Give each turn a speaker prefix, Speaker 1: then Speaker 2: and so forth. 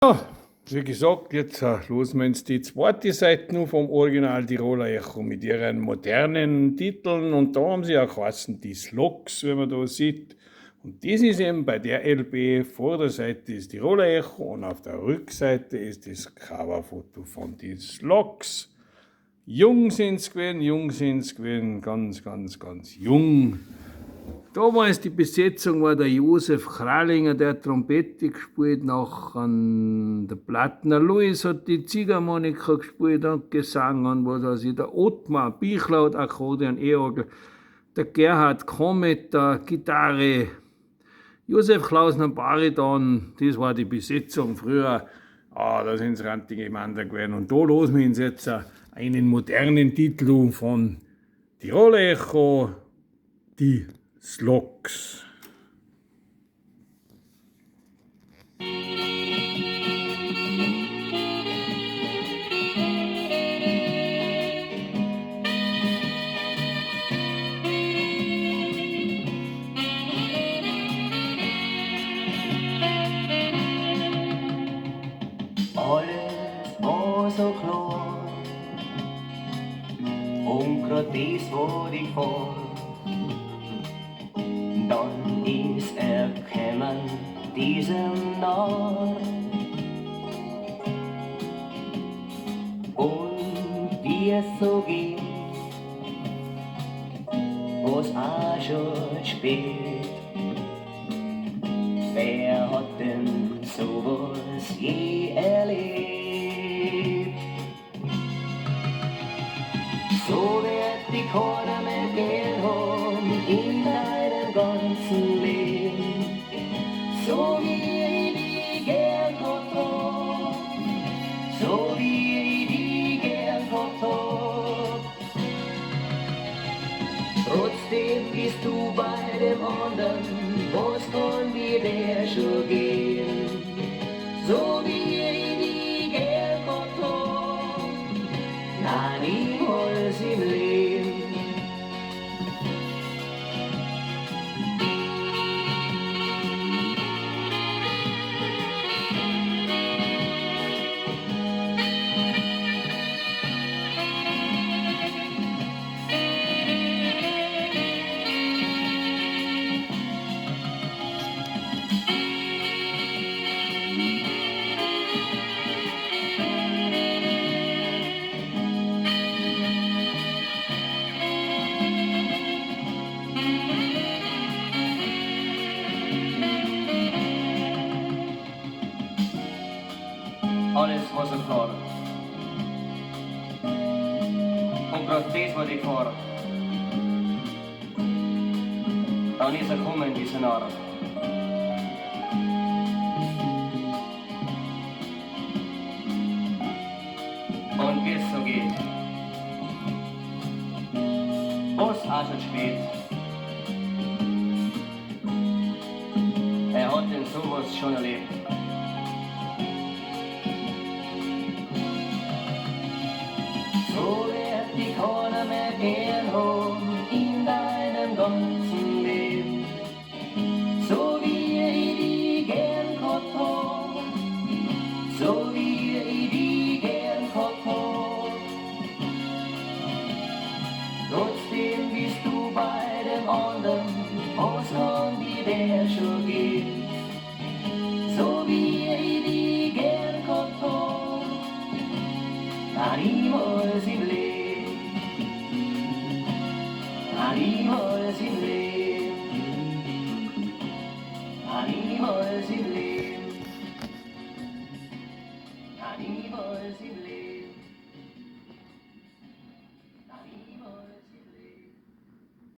Speaker 1: Ja, wie gesagt, jetzt losen wir uns die zweite Seite noch vom Original Tiroler Echo mit ihren modernen Titeln. Und da haben sie auch geheißen, die Slogs, wie man da sieht. Und das ist eben bei der LP, vor der Seite ist Tiroler Echo und auf der Rückseite ist das Coverfoto von die Slogs. Jung sind sie gewesen, ganz, ganz, ganz jung. Damals die Besetzung war der Josef Kralinger, der Trompete gespielt, nachher der Plattner Louis hat die Ziehharmonika gespielt und Gesang und was weiß ich, der Ottmar Bichler hat Akkordeon, E-Orgel, der Gerhard Komet, der Gitarre, Josef Klausner Bariton, das war die Besetzung früher. Da sind es rantige Männer gewesen. Und da losen wir uns jetzt einen modernen Titel von Tiroler Echo, die Slogs.
Speaker 2: Alles war so klar und grad das war die Gefahr. Dann ist gekommen, diesem Narr. Und wie es so geht, war's auch schon spät. Wer hat denn sowas je erlebt? So wird die keiner mehr gehen haben in deinem ganzen Leben. So wie ich die gern gehabt hab, so wie ich die gern gehabt hab. Trotzdem bist du bei dem anderen, was kann mir der schon gehen? So wie ich die gern gehabt hab, nein, niemals im Leben. Alles war so klar. Und grad das war die Gefahr. Dann ist gekommen, dieser Narr. Und wie es so geht, war's auch schon spät. Hat denn sowas schon erlebt. So wird die keiner mehr gern haben in deinem ganzen Leben. So wie ich die gern gehabt hab, so wie ich die gern gehabt hab. Trotzdem bist du bei dem anderen, was kann dir der schon geben? So wie ich die gern gehabt hab, niemals im Leben, niemals im Leben, niemals im Leben.